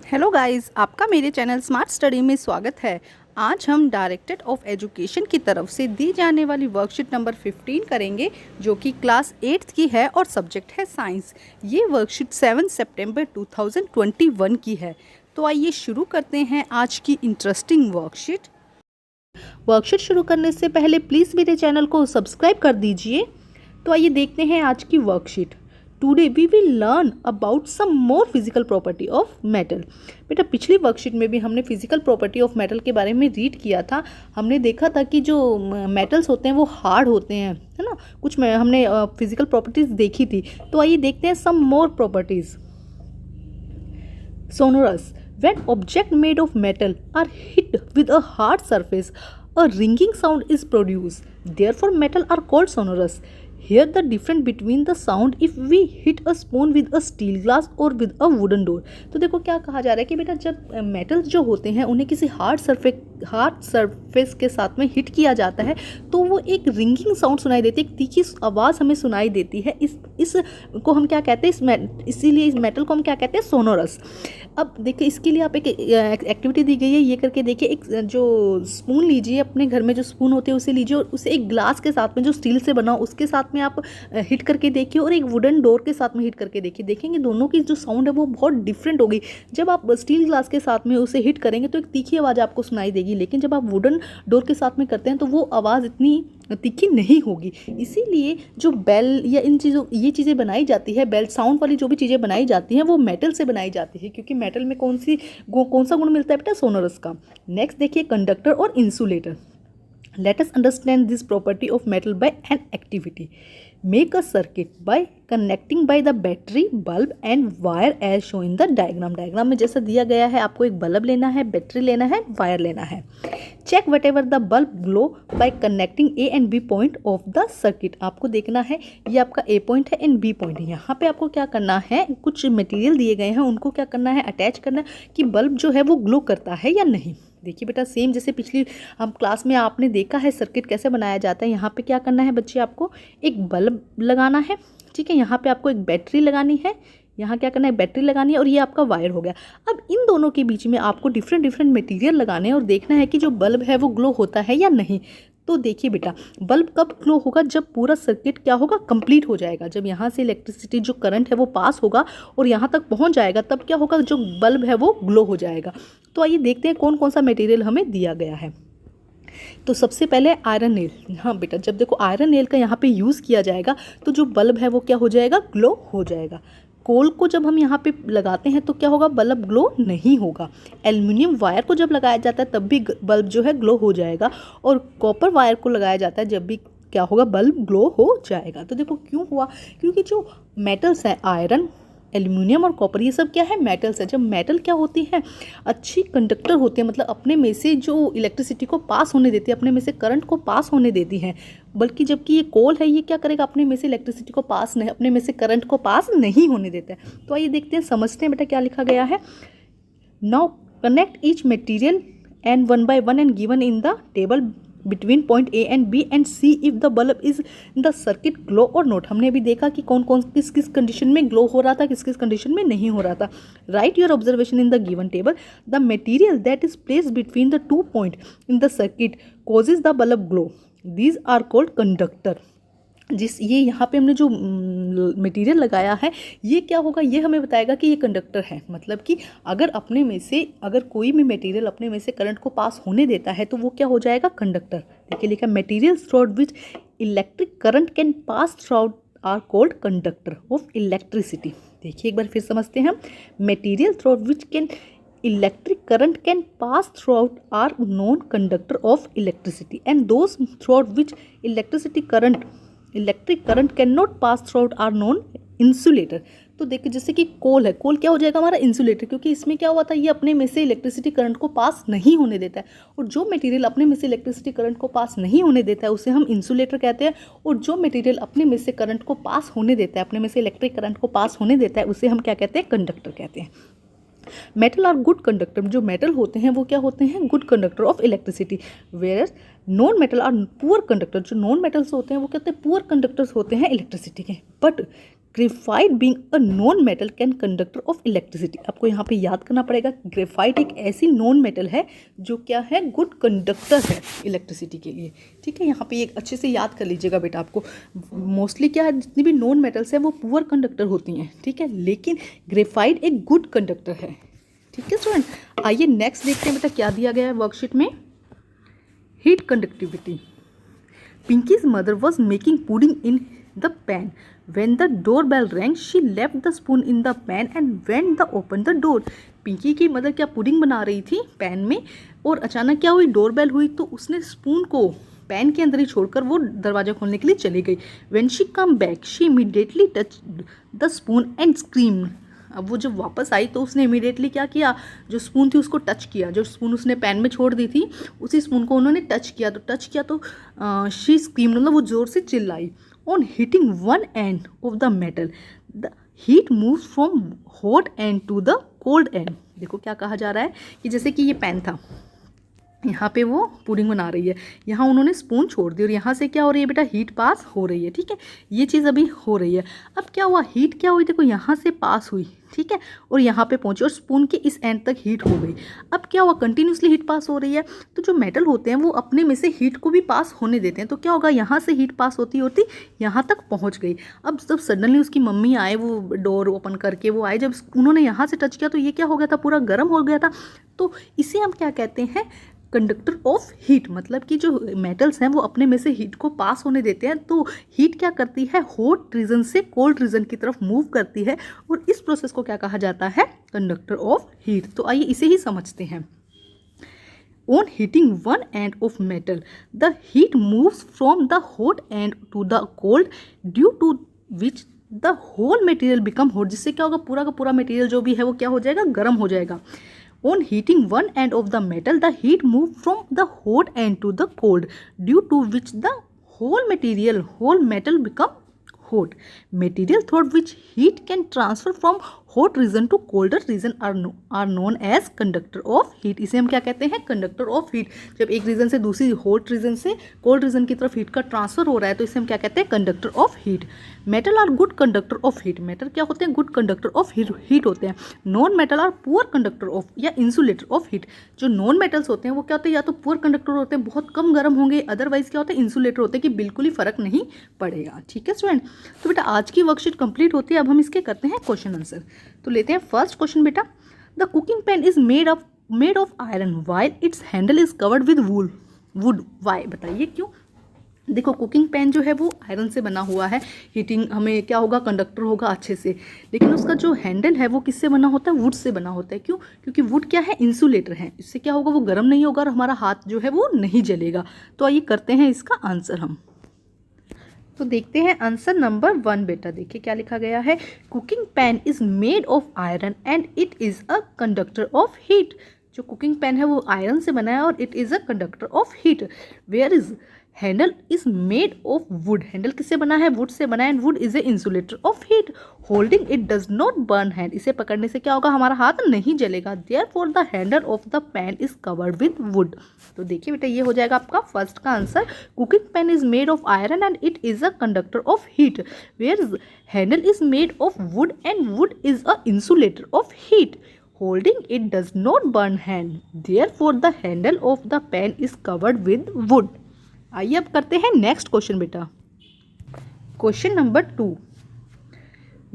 Hello guys, आपका मेरे channel smart study में स्वागत है। आज हम डायरेक्टरेट ऑफ एजुकेशन की तरफ से दी जाने वाली वर्कशीट नंबर 15 करेंगे, जो कि क्लास 8th की है और सब्जेक्ट है साइंस। ये वर्कशीट 7 सितंबर 2021 की है। तो आइए शुरू करते हैं आज की इंटरेस्टिंग वर्कशीट शुरू करने से पहले प्लीज़ मेरे चैनल को सब्सक्राइब कर दीजिए। तो आइए देखते हैं आज की worksheet. Today we will learn about some more physical property of metal. बेटा, पिछली वर्कशीट में भी हमने फिजिकल प्रॉपर्टी ऑफ मेटल के बारे में रीड किया था। हमने देखा था कि जो मेटल्स होते हैं वो हार्ड होते हैं, है ना। कुछ हमने फिजिकल प्रॉपर्टीज देखी थी। तो आइए देखते हैं some more properties. Sonorous, when object made of metal are hit with a hard surface, a ringing sound is produced. Therefore, metal are called sonorous. Here the difference between the sound if we hit a spoon with a steel glass or with a wooden door. तो देखो क्या कहा जा रहा है कि बेटा, जब मेटल्स जो होते हैं उन्हें किसी हार्ड सरफेस के साथ में हिट किया जाता है तो वो एक रिंगिंग साउंड सुनाई देती है, एक तीखी आवाज़ हमें सुनाई देती है। इस को हम क्या कहते हैं, इसीलिए इस मेटल को हम क्या कहते हैं, सोनोरस। अब देखिए, इसके लिए आप एक एक्टिविटी दी गई है, ये करके देखिए। एक जो स्पून लीजिए, अपने घर में जो स्पून होते हैं उसे लीजिए और उसे एक ग्लास के साथ में जो स्टील से बना उसके साथ में आप हिट करके देखिए और एक वुडन डोर के साथ में हिट करके देखिए। देखेंगे दोनों की जो साउंड है वो बहुत डिफरेंट होगी। जब आप स्टील ग्लास के साथ में उसे हिट करेंगे तो एक तीखी आवाज़ आपको सुनाई देगी, लेकिन जब आप वुडन डोर के साथ में करते हैं तो वो आवाज़ इतनी तीखी नहीं होगी। इसीलिए जो बेल या ये चीज़ें बनाई जाती है, बेल साउंड वाली जो भी चीज़ें बनाई जाती हैं वो मेटल से बनाई जाती है, क्योंकि मेटल में कौन सा गुण मिलता है बेटा, सोनोरस का। नेक्स्ट देखिए, कंडक्टर और insulator. Let us understand this property of metal by an activity. Make a circuit by connecting by the battery, bulb and wire as shown in the diagram. Diagram में जैसा दिया गया है, आपको एक बल्ब लेना है, बैटरी लेना है, वायर लेना है। Check whatever the bulb glow by connecting A and B point of the circuit. आपको देखना है ये आपका A पॉइंट है एंड B पॉइंट है। यहाँ पे आपको क्या करना है, कुछ मटेरियल दिए गए हैं, उनको क्या करना है, अटैच करना है कि बल्ब जो है वो ग्लो करता है या नहीं। देखिए बेटा, सेम जैसे पिछली हम क्लास में आपने देखा है सर्किट कैसे बनाया जाता है। यहाँ पे क्या करना है बच्चे, आपको एक बल्ब लगाना है, ठीक है। यहाँ पे आपको एक बैटरी लगानी है, यहाँ क्या करना है, बैटरी लगानी है, और ये आपका वायर हो गया। अब इन दोनों के बीच में आपको डिफरेंट मटेरियल लगाने हैं और देखना है कि जो बल्ब है वो ग्लो होता है या नहीं। तो देखिए बेटा, बल्ब कब ग्लो होगा, जब पूरा सर्किट क्या होगा, कंप्लीट हो जाएगा। जब यहाँ से इलेक्ट्रिसिटी जो करंट है वो पास होगा और यहाँ तक पहुँच जाएगा, तब क्या होगा, जो बल्ब है वो ग्लो हो जाएगा। तो आइए देखते हैं कौन कौन सा मटेरियल हमें दिया गया है। तो सबसे पहले आयरन नेल। हाँ बेटा, जब देखो आयरन नेल का यहाँ पे यूज़ किया जाएगा तो जो बल्ब है वो क्या हो जाएगा, ग्लो हो जाएगा। कोल को जब हम यहाँ पे लगाते हैं तो क्या होगा, बल्ब ग्लो नहीं होगा। एल्युमिनियम वायर को जब लगाया जाता है तब भी बल्ब जो है ग्लो हो जाएगा, और कॉपर वायर को लगाया जाता है जब भी क्या होगा, बल्ब ग्लो हो जाएगा। तो देखो क्यों हुआ, क्योंकि जो मेटल्स हैं, आयरन, एल्युमिनियम और कॉपर, ये सब क्या है, मेटल्स है। जब मेटल क्या होती है, अच्छी कंडक्टर होती है, मतलब अपने में से जो इलेक्ट्रिसिटी को पास होने देती है, अपने में से करंट को पास होने देती हैं। बल्कि जबकि ये कोल है, ये क्या करेगा, अपने में से इलेक्ट्रिसिटी को पास नहीं, अपने में से करंट को पास नहीं होने देता है। तो आइए देखते हैं, समझते हैं बेटा क्या लिखा गया है। Now connect each material and one by one and given in the table between point A and B and see if the bulb is in the circuit glow or not. हमने अभी देखा कि कौन कौन किस किस कंडीशन में glow हो रहा था, किस किस कंडीशन में नहीं हो रहा था। Write your observation in the given table. The material that is placed between the 2 points in the circuit causes the bulb glow. These are called conductor. ये यहाँ पे हमने जो मटेरियल लगाया है ये क्या होगा, ये हमें बताएगा कि ये कंडक्टर है। मतलब कि अगर अपने में से अगर कोई भी मटेरियल अपने में से करंट को पास होने देता है तो वो क्या हो जाएगा, कंडक्टर। देखिए लिखा, materials through which electric current can pass through are called conductor of electricity. देखिए एक बार फिर समझते हैं हम। Material through which can electric current can pass throughout are known conductor of electricity, and those throughout which electric current cannot pass throughout are known insulator. तो देखिए जैसे कि कोल है, कोल क्या हो जाएगा हमारा, इंसुलेटर, क्योंकि इसमें क्या हुआ था, ये अपने में से इलेक्ट्रिसिटी करंट को पास नहीं होने देता है। और जो मटेरियल अपने में से इलेक्ट्रिसिटी करंट को पास नहीं होने देता है उसे हम इंसुलेटर कहते हैं, और जो मटेरियल अपने में से करंट को पास होने देता है, अपने में से इलेक्ट्रिक करंट को पास होने देता है, उसे हम क्या कहते हैं, कंडक्टर कहते हैं। Metal are good conductor. जो मेटल होते हैं वो क्या होते हैं, good conductor of electricity. Where non metal are poor conductor. जो नॉन मेटल्स होते हैं वो कहते हैं पुअर कंडक्टर्स होते हैं इलेक्ट्रिसिटी के। But graphite being a non metal can conductor of electricity. आपको यहाँ पे याद करना पड़ेगा, ग्रेफाइट एक ऐसी नॉन मेटल है जो क्या है, गुड कंडक्टर है इलेक्ट्रिसिटी के लिए। ठीक है, यहाँ पे एक अच्छे से याद कर लीजिएगा बेटा। आपको मोस्टली क्या है, जितनी भी नॉन मेटल्स हैं वो पुअर कंडक्टर होती हैं, ठीक है, लेकिन ग्रेफाइट एक गुड कंडक्टर है। ठीक है स्टूडेंट, आइए नेक्स्ट देखते हैं बेटा क्या दिया गया है वर्कशीट में। Heat conductivity. Pinky's mother was making pudding in the pan. When the doorbell rang, she left the spoon in the pan and went to open the door. Pinky की मदर क्या पुडिंग बना रही थी पैन में, और अचानक क्या हुई, डोरबेल हुई तो उसने स्पून को पैन के अंदर ही छोड़कर वो दरवाजा खोलने के लिए चली गई। When she come back, she immediately touched the spoon and screamed. अब वो जब वापस आई तो उसने इमीडिएटली क्या किया, जो स्पून थी उसको टच किया। जो स्पून उसने पैन में छोड़ दी थी उसी स्पून को उन्होंने टच किया तो शी स्क्रीम, मतलब वो ज़ोर से चिल्लाई। On heating one end of the metal the heat move from hot end to the cold end. देखो क्या कहा जा रहा है कि जैसे कि ये पैन था, यहाँ पे वो पुडिंग बना रही है, यहाँ उन्होंने स्पून छोड़ दी और यहाँ से क्या हो रही है बेटा, हीट पास हो रही है। ठीक है, ये चीज़ अभी हो रही है। अब क्या हुआ, हीट क्या हुई, देखो यहाँ से पास हुई, ठीक है, और यहाँ पे पहुँची और स्पून के इस एंड तक हीट हो गई। अब क्या हुआ, कंटिन्यूसली हीट पास हो रही है, तो जो मेटल होते हैं वो अपने में से हीट को भी पास होने देते हैं। तो क्या होगा, यहाँ से हीट पास होती होती यहाँ तक पहुँच गई। अब जब सडनली उसकी मम्मी आए, वो डोर ओपन करके वो आए, जब उन्होंने यहाँ से टच किया तो ये क्या हो गया था, पूरा गर्म हो गया था। तो इसे हम क्या कहते हैं, कंडक्टर ऑफ हीट। मतलब कि जो मेटल्स हैं वो अपने में से हीट को पास होने देते हैं। तो हीट क्या करती है, हॉट रीजन से कोल्ड रीजन की तरफ मूव करती है, और इस प्रोसेस को क्या कहा जाता है, कंडक्टर ऑफ हीट। तो आइए इसे ही समझते हैं। On heating one end of metal the heat moves from the hot end to the cold, due to which the whole material become hot. जिससे क्या होगा, पूरा का पूरा मटेरियल जो भी है वो क्या हो जाएगा, गर्म हो जाएगा। On heating one end of the metal, the heat moves from the hot end to the cold, due to which the whole metal become hot. Material through which heat can transfer from hot region to colder region are known as conductor of heat. इसे हम क्या कहते हैं, conductor of heat. जब एक reason से दूसरी hot region से कोल्ड रीजन की तरफ हीट का ट्रांसफर हो रहा है तो इसे हम क्या कहते हैं, conductor of heat. Metal are good conductor of heat. Metal क्या होते हैं, गुड कंडक्टर ऑफ हीट होते हैं। Non metal are poor conductor of या इंसुलेटर ऑफ हीट। जो नॉन मेटल्स होते हैं वो क्या होते हैं, या तो पुअर कंडक्टर होते हैं, बहुत कम गर्म होंगे, अदरवाइज क्या होते हैं, इंसुलेटर होते हैं कि बिल्कुल ही फर्क नहीं पड़ेगा। ठीक है स्टूडेंट, तो बेटा आज की वर्कशीट कंप्लीट होती है। अब हम इसके करते हैं क्वेश्चन आंसर। तो लेते हैं फर्स्ट क्वेश्चन बेटा। The cooking pan is made of iron while its handle is covered with wood. Why, बताइए क्यों। देखो कुकिंग पैन जो है वो आयरन से बना हुआ है, हीटिंग हमें क्या होगा, कंडक्टर होगा अच्छे से, लेकिन उसका जो हैंडल है वो किससे बना होता है, वुड से बना होता है। क्यों, क्योंकि वुड क्या है, इंसुलेटर है, इससे क्या होगा, वो गर्म नहीं होगा और हमारा हाथ जो है वो नहीं जलेगा। तो आइए करते हैं इसका आंसर हम। तो देखते हैं आंसर नंबर 1 बेटा। देखिए क्या लिखा गया है, cooking pan is made of iron and it is a conductor of heat. जो कुकिंग पैन है वो आयरन से बना है और it is a conductor of heat. Where is handle is made of wood. Handle किससे बना है, वुड से बना है, and wood is a insulator of heat. Holding it does not burn hand. इसे पकड़ने से क्या होगा, हमारा हाथ नहीं जलेगा। Therefore the handle of the pan is covered with wood. तो देखिए बेटा ये हो जाएगा आपका फर्स्ट का answer. Cooking pan is made of iron and it is a conductor of heat. Where handle is made of wood and wood is a insulator of heat. Holding it does not burn hand. Therefore, the handle of the pan is covered with wood. आइए अब करते हैं next question बेटा। Question number 2।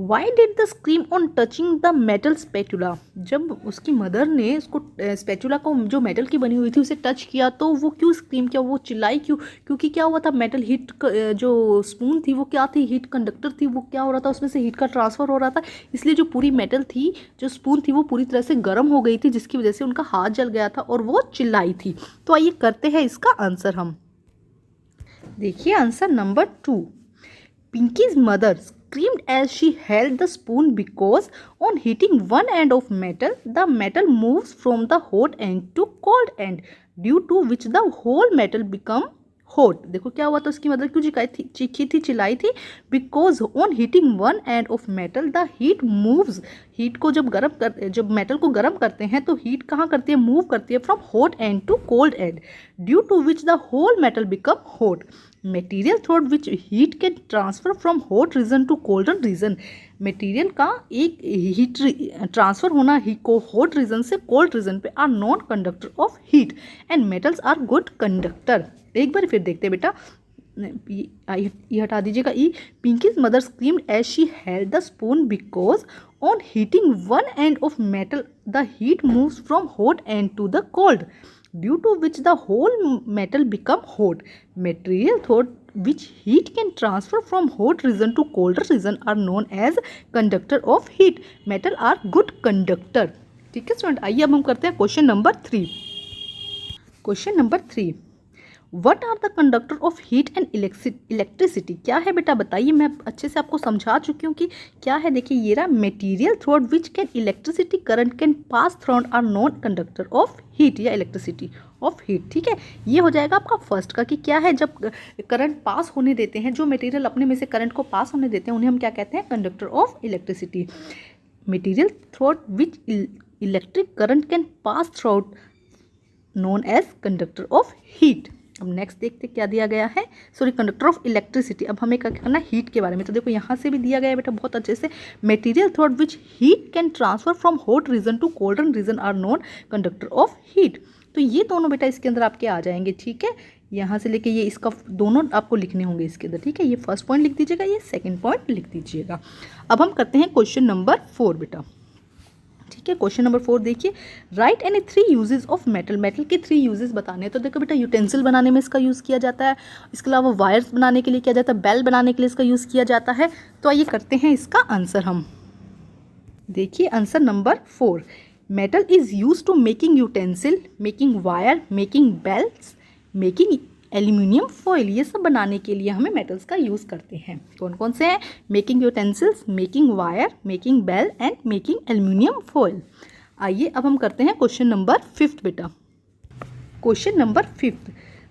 Why did the scream on touching the metal spatula? जब उसकी mother ने उसको spatula को जो मेटल की बनी हुई थी उसे टच किया तो वो क्यों स्क्रीम किया, वो चिल्लाई क्यों? क्योंकि क्या हुआ था, मेटल हीट जो स्पून थी वो क्या थी, हीट कंडक्टर थी, वो क्या हो रहा था, उसमें से हीट का ट्रांसफर हो रहा था, इसलिए जो पूरी मेटल थी, जो स्पून थी वो पूरी तरह से गर्म हो गई थी, जिसकी वजह से उनका हाथ जल गया था और वो चिल्लाई थी। तो आइए करते हैं इसका आंसर हम। देखिए answer number 2। Pinky's mother screamed as she held the spoon because on heating one end of metal, the metal moves from the hot end to cold end, due to which the whole metal become hot. देखो क्या हुआ था, उसकी mother क्यों चीखी थी, चिल्लाई थी, because on heating one end of metal the heat moves. Heat को जब मेटल को गर्म करते हैं तो हीट कहाँ करती है, मूव करती है from hot end to cold end, due to which the whole metal become hot. Material through which heat can transfer from hot region to colder region. Material का एक हीट ट्रांसफर होना ही को हॉट रीजन से cold region पे are non conductor of heat and metals are good conductor. एक बार फिर देखते हैं बेटा, ये हटा दीजिएगा ई। पिंकीज mother screamed as she held the spoon because on heating one end of metal the heat moves from hot end to the cold, due to which the whole metal become hot. Material through which heat can transfer from hot region to colder region are known as conductor of heat. Metal are good conductor. ठीक है student, आइए अब हम करते हैं question number 3। Question number 3, what are the conductor of heat and electricity. क्या है बेटा बताइए, मैं अच्छे से आपको समझा चुकी हूँ कि क्या है। देखिए ये रहा, material through which can electricity current can pass through are non conductor of heat या इलेक्ट्रिसिटी ऑफ हीट। ठीक है, ये हो जाएगा आपका फर्स्ट का कि क्या है, जब करंट पास होने देते हैं, जो मटेरियल अपने में से करंट को पास होने देते हैं उन्हें हम क्या कहते हैं, conductor of electricity. Material through which electric current can pass through known as conductor of heat. अब नेक्स्ट देखते क्या दिया गया है, सॉरी कंडक्टर ऑफ इलेक्ट्रिसिटी। अब हमें क्या करना है, हीट के बारे में। तो देखो यहाँ से भी दिया गया है बेटा बहुत अच्छे से, material through which heat can transfer from hot region to colder region are known conductor of heat. तो ये दोनों बेटा इसके अंदर आपके आ जाएंगे। ठीक है, यहाँ से लेके ये इसका दोनों आपको लिखने होंगे इसके अंदर। ठीक है, ये फर्स्ट पॉइंट लिख दीजिएगा, ये सेकेंड पॉइंट लिख दीजिएगा। अब हम करते हैं क्वेश्चन नंबर 4 बेटा। ठीक है, क्वेश्चन नंबर 4 देखिए, right any 3 uses of metal. Metal के 3 यूजेस बताने हैं। तो देखो बेटा, यूटेंसिल बनाने में इसका यूज़ किया जाता है, इसके अलावा वायर्स बनाने के लिए किया जाता है, बेल बनाने के लिए इसका यूज़ किया जाता है। तो आइए करते हैं इसका आंसर हम। देखिए answer number 4, metal is use to making utensil, making wire, making bells, making aluminium foil. ये सब बनाने के लिए हमें मेटल्स का यूज़ करते हैं। कौन कौन से हैं, making utensils, making wire, making bell and making aluminium foil. आइए अब हम करते हैं क्वेश्चन नंबर 5 बेटा। क्वेश्चन नंबर 5,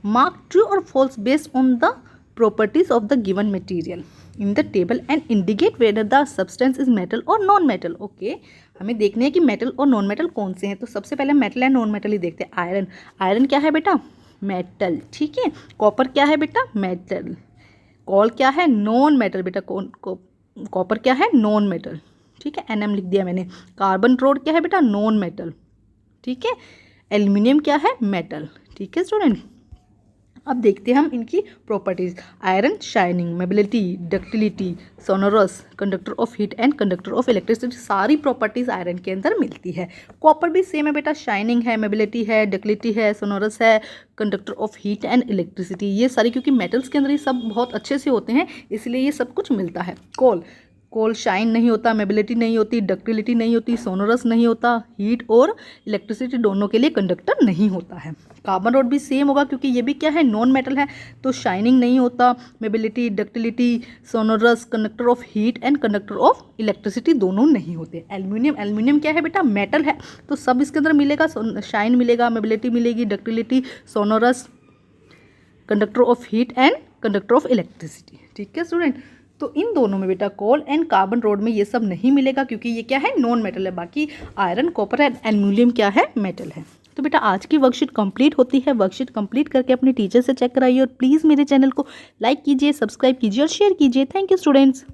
मार्क ट्रू और false based on the properties of the given material in the table and indicate whether the substance is metal और non metal. Okay, हमें देखने हैं कि मेटल और नॉन मेटल कौन से हैं। तो सबसे पहले मेटल एंड नॉन मेटल ही देखते हैं। आयरन, आयरन क्या है बेटा, मेटल। ठीक है, कॉपर क्या है बेटा, मेटल। कॉल क्या है, नॉन मेटल बेटा। कॉपर क्या है, नॉन मेटल। ठीक है, NM लिख दिया मैंने। कार्बन रोड क्या है बेटा, नॉन मेटल। ठीक है, एल्यूमिनियम क्या है, मेटल। ठीक है स्टूडेंट, अब देखते हैं हम इनकी properties. Iron shining, mobility, ductility, sonorous, conductor of heat and conductor of electricity. सारी प्रॉपर्टीज आयरन के अंदर मिलती है। कॉपर भी सेम है बेटा, शाइनिंग है, मोबिलिटी है, डक्टिलिटी है, सोनोरस है, conductor of heat and electricity. ये सारी क्योंकि मेटल्स के अंदर ये सब बहुत अच्छे से होते हैं, इसलिए ये सब कुछ मिलता है। कोल शाइन नहीं होता, मोबिलिटी नहीं होती, डक्टिलिटी नहीं होती, सोनोरस नहीं होता, हीट और इलेक्ट्रिसिटी दोनों के लिए कंडक्टर नहीं होता है। कार्बन रोड भी सेम होगा क्योंकि ये भी क्या है, नॉन मेटल है, तो शाइनिंग नहीं होता, mobility, ductility, sonorous, conductor of heat and conductor of electricity दोनों नहीं होते। एल्यूमिनियम क्या है बेटा, मेटल है, तो सब इसके अंदर मिलेगा, शाइन मिलेगा, मोबिलिटी मिलेगी, ductility, sonorous, conductor of heat and conductor of electricity. ठीक है स्टूडेंट, तो इन दोनों में बेटा कोल एंड कार्बन रोड में ये सब नहीं मिलेगा क्योंकि ये क्या है, नॉन मेटल है। बाकी आयरन, कॉपर एंड एल्यूमिनियम क्या है, मेटल है। तो बेटा आज की वर्कशीट कंप्लीट होती है। वर्कशीट कंप्लीट करके अपने टीचर से चेक कराइए और प्लीज़ मेरे चैनल को लाइक कीजिए, सब्सक्राइब कीजिए और शेयर कीजिए। Thank you students.